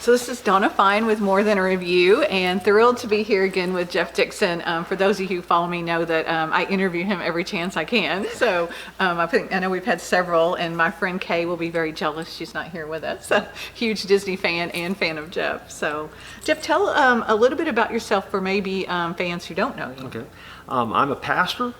So this is Donna Fine with More Than a Review, and thrilled to be here again with Jeff Dixon. For those of you who follow me know that I interview him every chance I can. So I know we've had several, and my friend Kay will be very jealous she's not here with us. A huge Disney fan and fan of Jeff. So Jeff, tell a little bit about yourself for maybe fans who don't know you. Okay. I'm a pastor,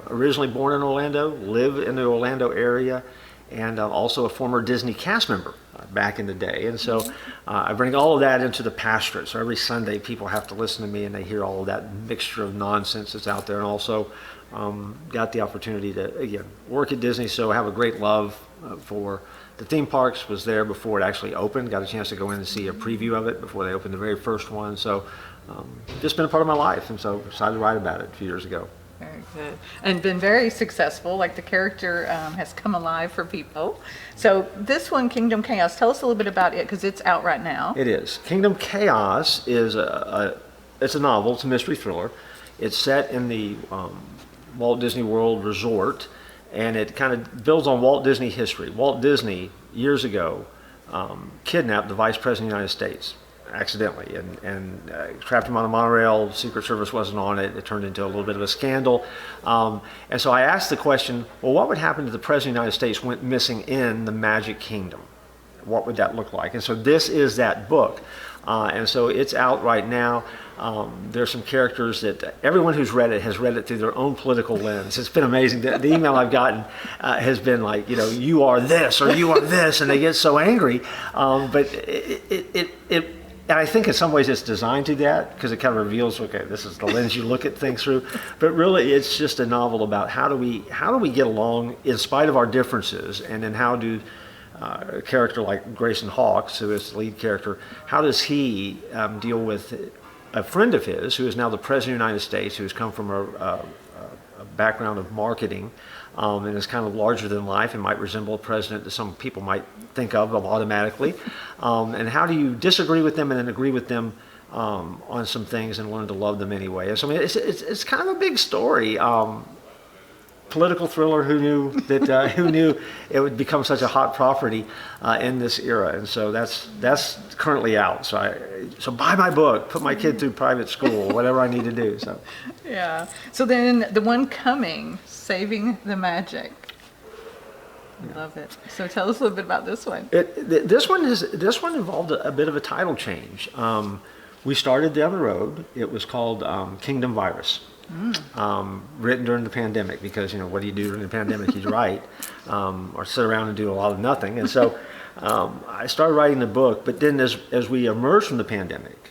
originally born in Orlando, live in the Orlando area, and also a former Disney cast member back in the day. And so I bring all of that into the pastorate. So every Sunday people have to listen to me and they hear all of that mixture of nonsense that's out there. And also got the opportunity to, again, work at Disney, so I have a great love for the theme parks. Was there before it actually opened, got a chance to go in and see a preview of it before they opened the very first one. So just been a part of my life, and so decided to write about it a few years ago. Very good. And been very successful, like the character has come alive for people. So this one, Kingdom Chaos, tell us a little bit about it, because it's out right now. It is. Kingdom Chaos is it's a novel, it's a mystery thriller. It's set in the Walt Disney World Resort, and it kind of builds on Walt Disney history. Walt Disney, years ago, kidnapped the Vice President of the United States accidentally and trapped him on a monorail. Secret Service wasn't on it. It turned into a little bit of a scandal. And so I asked the question, well, what would happen if the President of the United States went missing in the Magic Kingdom? What would that look like? And so this is that book. And so it's out right now. There's some characters that everyone who's read it has read it through their own political lens. It's been amazing. The email I've gotten has been like, you are this or you are this, and they get so angry. But and I think in some ways it's designed to that, because it kind of reveals, okay, this is the lens you look at things through. But really, it's just a novel about how do we get along in spite of our differences, and then how do a character like Grayson Hawkes, who is the lead character, how does he deal with a friend of his who is now the President of the United States, who's come from a background of marketing, and is kind of larger than life and might resemble a president that some people might think of automatically. And how do you disagree with them and then agree with them on some things and learn to love them anyway? And so I mean, it's kind of a big story. Political thriller. Who knew it would become such a hot property in this era? And so that's currently out. So buy my book, put my kid through private school, whatever I need to do. So yeah. So then the one coming, Saving the Magic. I love it. So tell us a little bit about this one. This one involved a bit of a title change. We started down the road. It was called Kingdom Virus. Written during the pandemic, because what do you do during the pandemic? You write or sit around and do a lot of nothing. And so I started writing the book, but then as we emerged from the pandemic,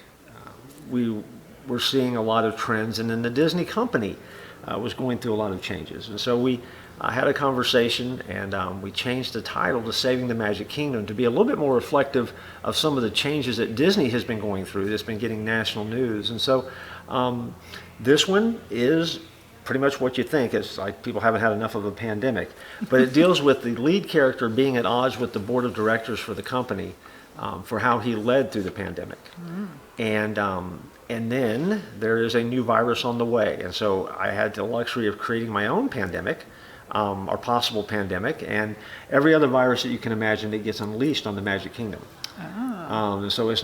we were seeing a lot of trends, and then the Disney company was going through a lot of changes. And so we had a conversation, and we changed the title to Saving the Magic Kingdom to be a little bit more reflective of some of the changes that Disney has been going through, that's been getting national news. And so this one is pretty much what you think. It's like people haven't had enough of a pandemic. But it deals with the lead character being at odds with the board of directors for the company for how he led through the pandemic. And then there is a new virus on the way. And so I had the luxury of creating my own pandemic, or possible pandemic, and every other virus that you can imagine that gets unleashed on the Magic Kingdom. So it's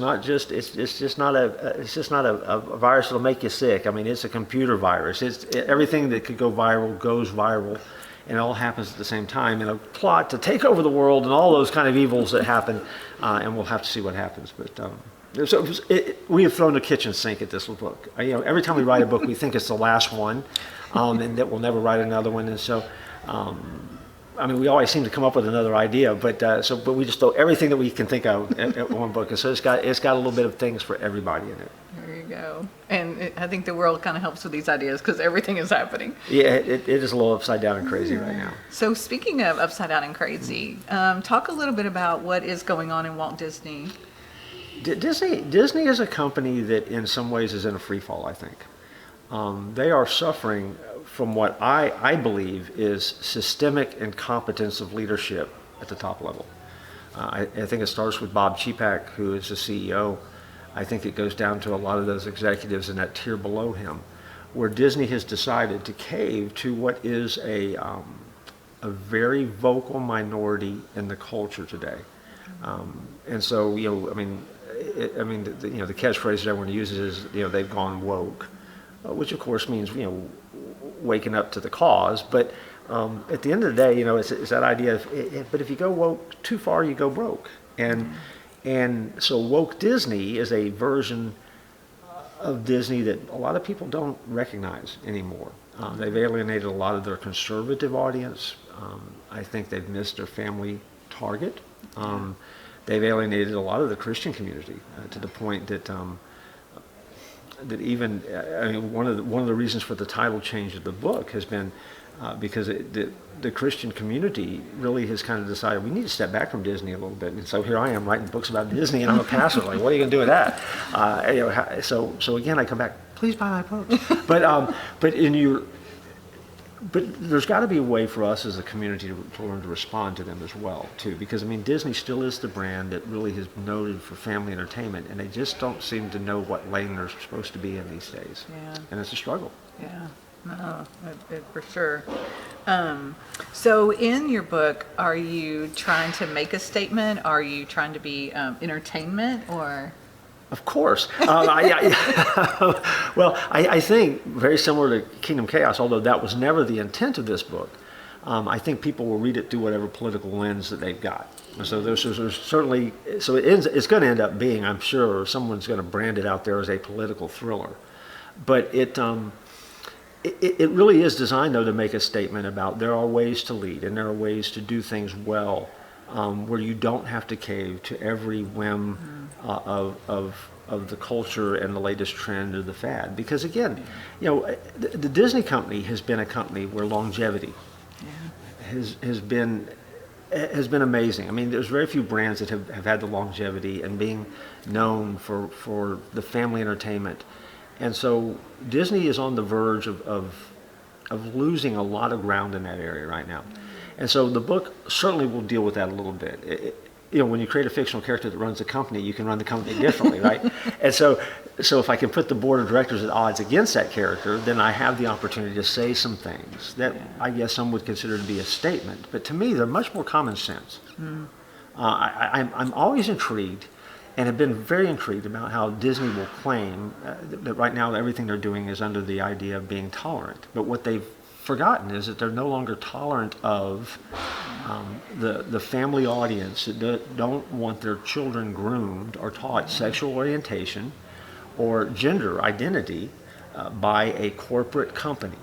just not a virus that'll make you sick. I mean, it's a computer virus. Everything that could go viral goes viral, and it all happens at the same time in a plot to take over the world and all those kind of evils that happen. And we'll have to see what happens. But we have thrown the kitchen sink at this book. Every time we write a book, we think it's the last one, and that we'll never write another one. And so. We always seem to come up with another idea, but we just throw everything that we can think of at one book, and so it's got a little bit of things for everybody in it. There you go. And I think the world kind of helps with these ideas, because everything is happening. Yeah, it is a little upside down and crazy right now. So speaking of upside down and crazy, talk a little bit about what is going on in Walt Disney. Disney is a company that in some ways is in a free fall, I think. They are suffering from what I believe is systemic incompetence of leadership at the top level. I think it starts with Bob Chapek, who is the CEO. I think it goes down to a lot of those executives in that tier below him, where Disney has decided to cave to what is a very vocal minority in the culture today. And so, I mean, the catchphrase that everyone uses is, they've gone woke, which of course means, waking up to the cause. But at the end of the day, it's that idea of, but if you go woke too far, you go broke. And so woke Disney is a version of Disney that a lot of people don't recognize anymore. They've alienated a lot of their conservative audience. I think they've missed their family target. They've alienated a lot of the Christian community to the point that that even one of the reasons for the title change of the book has been because the Christian community really has kind of decided we need to step back from Disney a little bit. And so here I am writing books about Disney, and I'm a pastor. Like, what are you going to do with that? So again, I come back. Please buy my books. But there's got to be a way for us as a community to learn to respond to them as well, too. Because, Disney still is the brand that really has been noted for family entertainment, and they just don't seem to know what lane they're supposed to be in these days. Yeah. And it's a struggle. Yeah, no, for sure. So in your book, are you trying to make a statement? Are you trying to be entertainment, or? Of course. I think very similar to Kingdom Chaos, although that was never the intent of this book. I think people will read it through whatever political lens that they've got. So there's certainly, it's going to end up being, I'm sure, someone's going to brand it out there as a political thriller. But it really is designed, though, to make a statement about there are ways to lead and there are ways to do things well. Where you don't have to cave to every whim of the culture and the latest trend or the fad. Because again, the Disney company has been a company where longevity has been amazing. There's very few brands that have had the longevity and being known for the family entertainment. And so Disney is on the verge of losing a lot of ground in that area right now. And so the book certainly will deal with that a little bit. When you create a fictional character that runs the company, you can run the company differently, right? And so if I can put the board of directors at odds against that character, then I have the opportunity to say some things that I guess some would consider to be a statement. But to me, they're much more common sense. I'm always intrigued and have been very intrigued about how Disney will claim that right now everything they're doing is under the idea of being tolerant. But what they've forgotten is that they're no longer tolerant of the family audience that don't want their children groomed or taught sexual orientation or gender identity by a corporate company.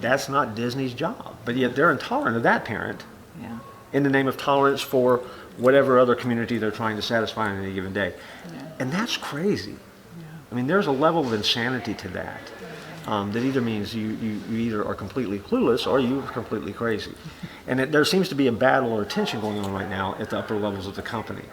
That's not Disney's job, but yet they're intolerant of that parent in the name of tolerance for whatever other community they're trying to satisfy on any given day. And that's crazy. There's a level of insanity to that. That either means you either are completely clueless or you're completely crazy. And there seems to be a battle or a tension going on right now at the upper levels of the company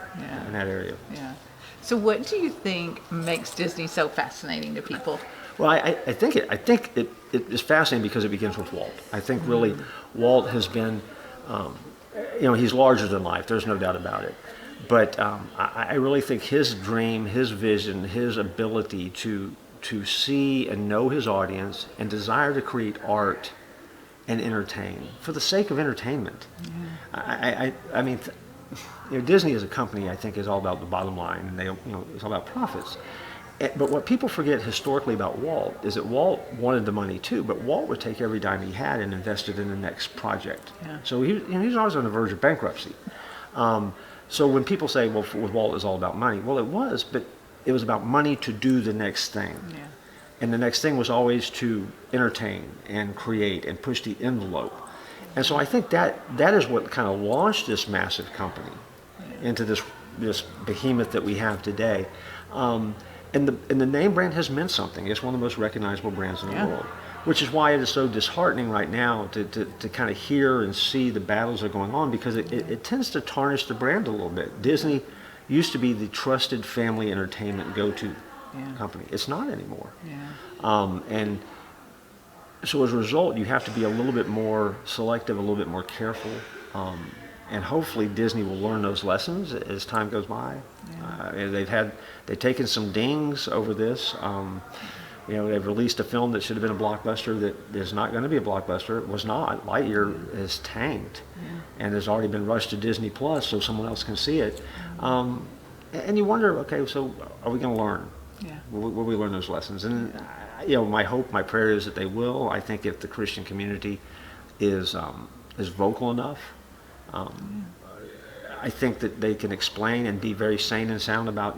in that area. Yeah. So what do you think makes Disney so fascinating to people? Well, I think it is fascinating because it begins with Walt. I think really Walt has been, he's larger than life. There's no doubt about it. But I really think his dream, his vision, his ability to see and know his audience and desire to create art and entertain for the sake of entertainment. Disney as a company, I think, is all about the bottom line, and it's all about profits. But what people forget historically about Walt is that Walt wanted the money too, but Walt would take every dime he had and invest it in the next project. So he was always on the verge of bankruptcy. So when people say, well, with Walt, it was all about money. Well, it was, but it was about money to do the next thing. And the next thing was always to entertain and create and push the envelope. And so I think that is what kind of launched this massive company into this behemoth that we have today. And the name brand has meant something. It's one of the most recognizable brands in the world, which is why it is so disheartening right now to kind of hear and see the battles that are going on, because it tends to tarnish the brand a little bit. Disney used to be the trusted family entertainment go-to company. It's not anymore. And so as a result, you have to be a little bit more selective, a little bit more careful. And hopefully Disney will learn those lessons as time goes by. They've taken some dings over this. They've released a film that should have been a blockbuster that is not going to be a blockbuster. It was not. Lightyear is tanked and has already been rushed to Disney Plus so someone else can see it. And you wonder, okay, so are we going to learn? Yeah. Will we learn those lessons? And my hope, my prayer is that they will. I think if the Christian community is vocal enough, I think that they can explain and be very sane and sound about,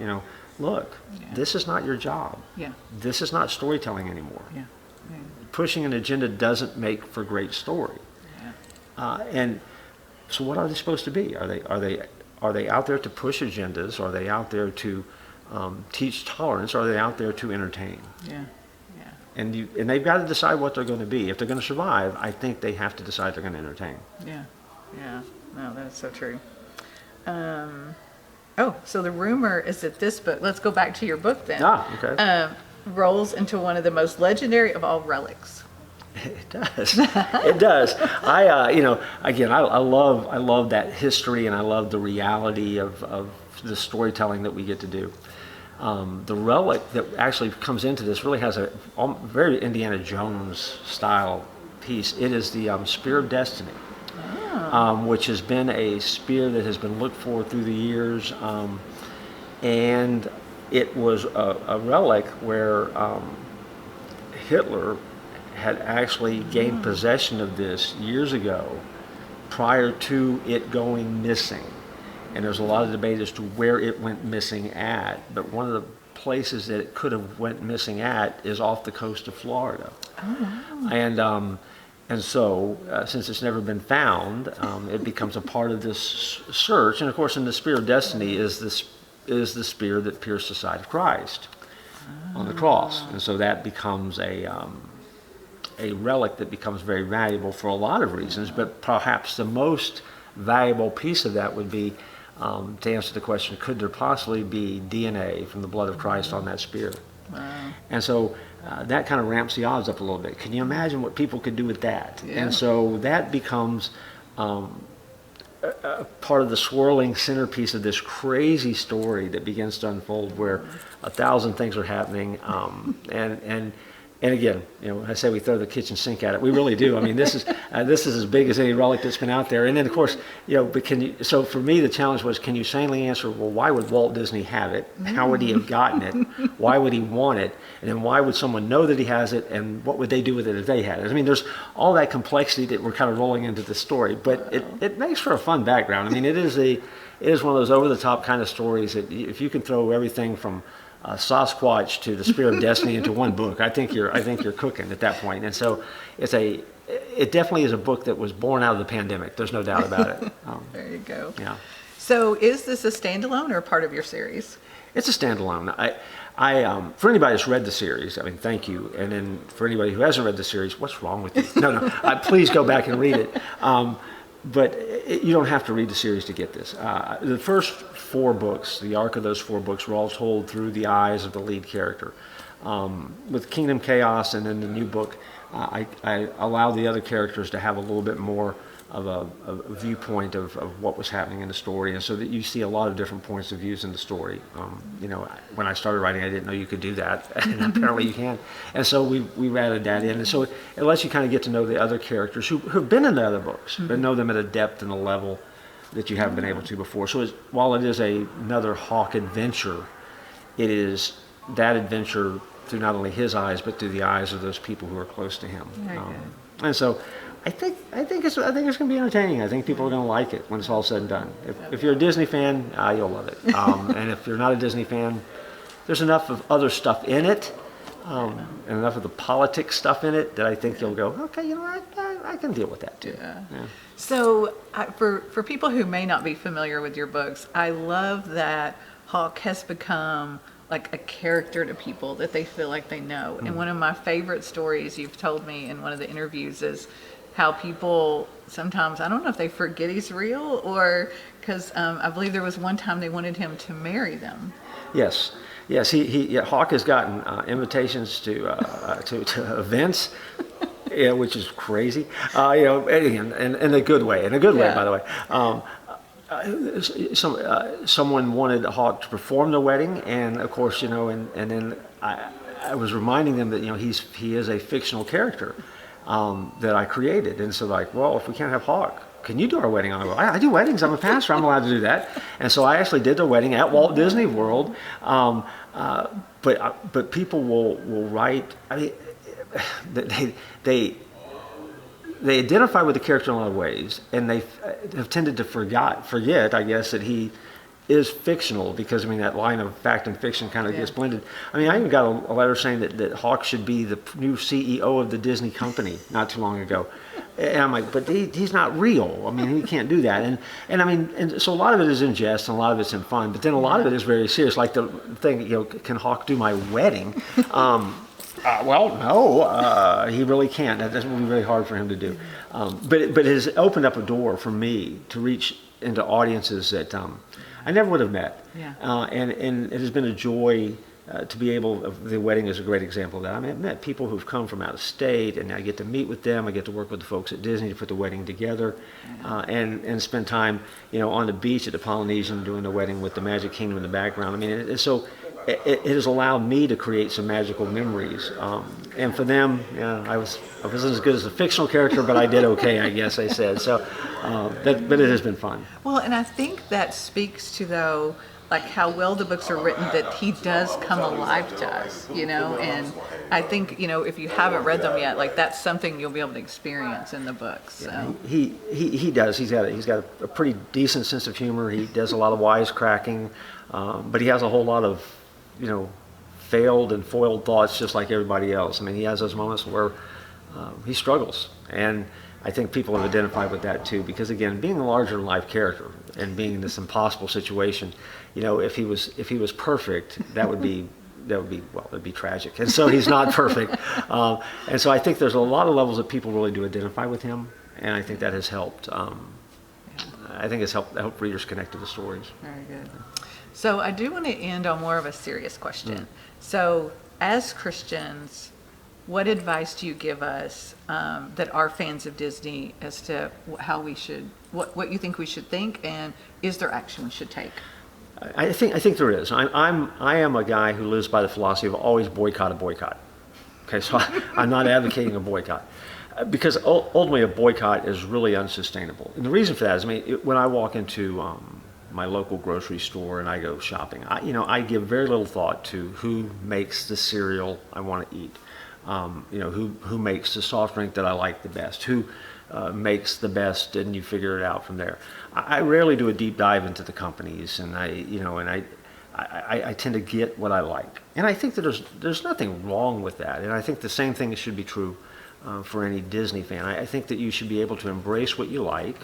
look, this is not your job. Yeah. This is not storytelling anymore. Yeah. Yeah. Pushing an agenda doesn't make for great story. Yeah. And so, what are they supposed to be? Are they out there to push agendas? Are they out there to teach tolerance? Or are they out there to entertain? Yeah. Yeah. And they've got to decide what they're going to be. If they're going to survive, I think they have to decide they're going to entertain. Yeah. Yeah. No, that's so true. So the rumor is that this book, let's go back to your book then. Okay. Rolls into one of the most legendary of all relics. It does. It does. Again, I love that history, and I love the reality of the storytelling that we get to do. The relic that actually comes into this really has a very Indiana Jones style piece. It is the Spear of Destiny. Which has been a spear that has been looked for through the years, and it was a relic where Hitler had actually gained possession of this years ago, prior to it going missing. And there's a lot of debate as to where it went missing at, but one of the places that it could have went missing at is off the coast of Florida. And so, since it's never been found, it becomes a part of this search. And of course, in the Spear of Destiny is the spear that pierced the side of Christ on the cross. And so that becomes a relic that becomes very valuable for a lot of reasons. But perhaps the most valuable piece of that would be, to answer the question, could there possibly be DNA from the blood of Christ on that spear? Wow. And so that kind of ramps the odds up a little bit. Can you imagine what people could do with that? Yeah. And so that becomes a part of the swirling centerpiece of this crazy story that begins to unfold, where 1,000 things are happening. And again, I say we throw the kitchen sink at it. We really do. I mean, this is as big as any relic that's been out there. And then, of course, but so for me, the challenge was, can you sanely answer, well, why would Walt Disney have it? How would he have gotten it? Why would he want it? And then why would someone know that he has it? And what would they do with it if they had it? I mean, there's all that complexity that we're kind of rolling into the story, but it makes for a fun background. I mean, it is one of those over-the-top kind of stories that if you can throw everything from Sasquatch to the Spear of Destiny into one book, I think you're cooking at that point. And so it definitely is a book that was born out of the pandemic. There's no doubt about it. There you go. Yeah. So is this a standalone or part of your series? It's a standalone. I for anybody that's read the series, I mean, thank you. And then for anybody who hasn't read the series, what's wrong with you? No, please go back and read it. But you don't have to read the series to get this. The first 4 books, the arc of those 4 books, were all told through the eyes of the lead character. With Kingdom Chaos and then the new book, I allowed the other characters to have a little bit more of a viewpoint of what was happening in the story, and so that you see a lot of different points of views in the story. When I started writing, I didn't know you could do that, and apparently you can. And so we added that in, and so it lets you kind of get to know the other characters who've been in the other books, but know them at a depth and a level that you haven't been able to before. So while it is another Hawk adventure, it is that adventure through not only his eyes, but through the eyes of those people who are close to him. Very good. And so I think it's going to be entertaining. I think people are going to like it when it's all said and done. If you're a Disney fan, you'll love it. And if you're not a Disney fan, there's enough of other stuff in it, and enough of the politics stuff in it, that I think you'll go, okay, I can deal with that too. Yeah. Yeah. So for people who may not be familiar with your books, I love that Hawk has become like a character to people that they feel like they know. And one of my favorite stories you've told me in one of the interviews is how people sometimes, I don't know if they forget he's real, or because I believe there was one time they wanted him to marry them. Yes. Hawk has gotten invitations to events, which is crazy. In a good way. By the way. Someone wanted Hawk to perform the wedding, and of course, and then I was reminding them that he is a fictional character that I created, and so well, if we can't have Hawk can you do our wedding? I go, I do weddings. I'm a pastor. I'm allowed to do that. And so I actually did the wedding at Walt Disney World. But people will write. I mean, they identify with the character in a lot of ways, and they have tended to forget, I guess, that he is fictional, because I mean that line of fact and fiction kind of gets blended. I mean, I even got a letter saying that Hawk should be the new CEO of the Disney company not too long ago, and I'm like, but he's not real. I mean, he can't do that. And I mean, and so a lot of it is in jest, and a lot of it's in fun, but then a lot of it is very serious. Like the thing, you know, can Hawk do my wedding? Well, no, he really can't. That's going to be very hard for him to do. But it has opened up a door for me to reach into audiences that I never would have met. Yeah. And it has been a joy to be able. The wedding is a great example of that. I mean, I've met people who've come from out of state, and I get to meet with them. I get to work with the folks at Disney to put the wedding together, and spend time, you know, on the beach at the Polynesian doing the wedding with the Magic Kingdom in the background. I mean, it has allowed me to create some magical memories. And for them, I wasn't as good as a fictional character, but I did okay, I guess I said. So, but it has been fun. Well, and I think that speaks to, though, like how well the books are written, that he does come alive to us, you know, and I think, you know, if you haven't read them yet, like that's something you'll be able to experience in the books. So. Yeah, he does. He's got a pretty decent sense of humor. He does a lot of wisecracking, but he has a whole lot of, you know, failed and foiled thoughts just like everybody else. I mean, he has those moments where he struggles, and I think people have identified with that too, because again, being a larger than life character and being in this impossible situation, you know, if he was perfect, that'd be tragic. And so he's not perfect. And so I think there's a lot of levels that people really do identify with him, and I think that has helped. I think it's helped readers connect to the stories. Very good. So I do want to end on more of a serious question. So as Christians, what advice do you give us that are fans of Disney as to how we should, what you think we should think, and is there action we should take? I think there is. I am a guy who lives by the philosophy of always boycott a boycott. Okay, so I'm not advocating a boycott, because ultimately a boycott is really unsustainable. And the reason for that is, I mean, when I walk into my local grocery store and I go shopping, I give very little thought to who makes the cereal I want to eat. Who makes the soft drink that I like the best, who makes the best, and you figure it out from there. I rarely do a deep dive into the companies, and I tend to get what I like. And I think that there's nothing wrong with that. And I think the same thing should be true for any Disney fan. I think that you should be able to embrace what you like,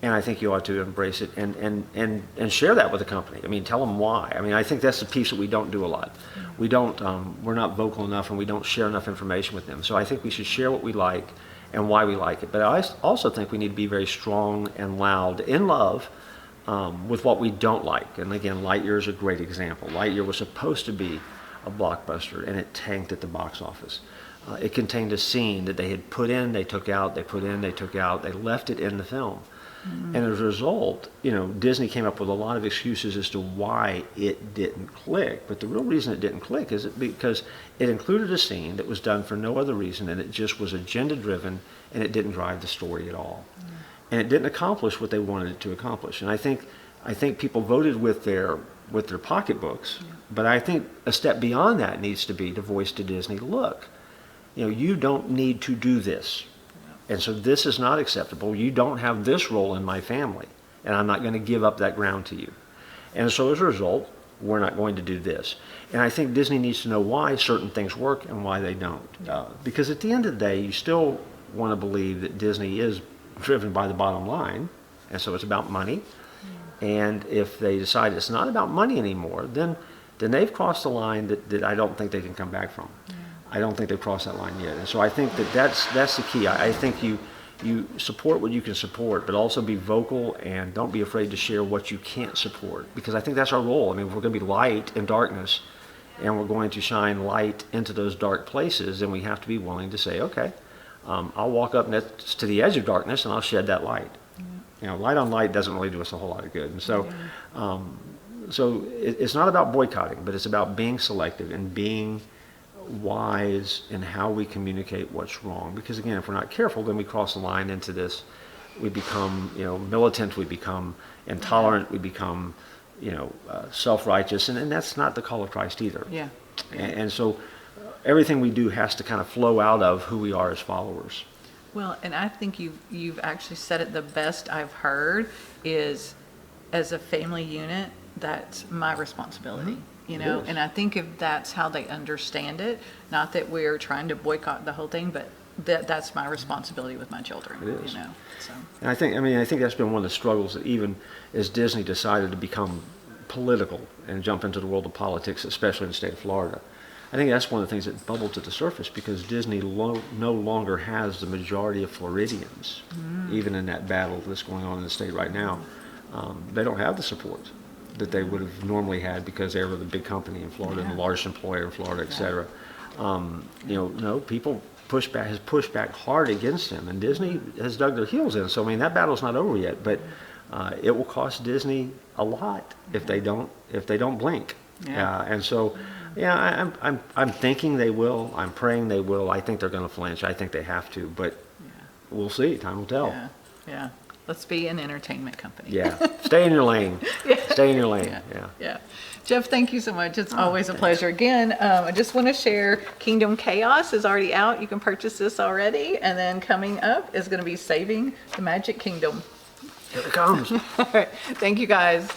and I think you ought to embrace it and share that with the company. I mean, tell them why. I mean, I think that's the piece that we don't do a lot. We're not vocal enough, and we don't share enough information with them. So I think we should share what we like and why we like it. But I also think we need to be very strong and loud in love with what we don't like. And again, Lightyear is a great example. Lightyear was supposed to be a blockbuster, and it tanked at the box office. It contained a scene that they had put in, they took out, they put in, they took out, they left it in the film. Mm-hmm. And as a result, Disney came up with a lot of excuses as to why it didn't click. But the real reason it didn't click is because it included a scene that was done for no other reason, and it just was agenda-driven, and it didn't drive the story at all. Mm-hmm. And it didn't accomplish what they wanted it to accomplish. And I think people voted with their pocketbooks, but I think a step beyond that needs to be to voice to Disney, look, you don't need to do this. And so this is not acceptable. You don't have this role in my family, and I'm not going to give up that ground to you. And so as a result, we're not going to do this. And I think Disney needs to know why certain things work and why they don't. Because at the end of the day, you still want to believe that Disney is driven by the bottom line, and so it's about money. And if they decide it's not about money anymore, then they've crossed the line that I don't think they can come back from. I don't think they've crossed that line yet. And so I think that's the key. I think you support what you can support, but also be vocal and don't be afraid to share what you can't support, because I think that's our role. I mean, if we're going to be light in darkness and we're going to shine light into those dark places, then we have to be willing to say, okay, I'll walk up next to the edge of darkness and I'll shed that light. Light on light doesn't really do us a whole lot of good. And so, so it's not about boycotting, but it's about being selective and being wise in how we communicate what's wrong. Because again, if we're not careful, then we cross the line into this we become, militant, we become intolerant, we become, self-righteous, and that's not the call of Christ either. Yeah. And so everything we do has to kind of flow out of who we are as followers. Well, and I think you've actually said it the best I've heard is, as a family unit, that's my responsibility. It is. And I think if that's how they understand it, not that we're trying to boycott the whole thing, but that's my responsibility with my children. It is. So. And I think that's been one of the struggles that even as Disney decided to become political and jump into the world of politics, especially in the state of Florida. I think that's one of the things that bubbled to the surface because Disney no longer has the majority of Floridians, even in that battle that's going on in the state right now. They don't have the support that they would have normally had because they were the big company in Florida and the largest employer in Florida, et cetera. People has pushed back hard against them, and Disney has dug their heels in. So that battle's not over yet, but it will cost Disney a lot if they don't blink. And so, I'm thinking they will. I'm praying they will. I think they're going to flinch. I think they have to, but we'll see. Time will tell. Yeah. Let's be an entertainment company. Yeah. Stay in your lane. Stay in your lane. Yeah. Jeff, thank you so much. It's always a pleasure. Again, I just want to share Kingdom Chaos is already out. You can purchase this already. And then coming up is going to be Saving the Magic Kingdom. Here it comes. All right. Thank you, guys.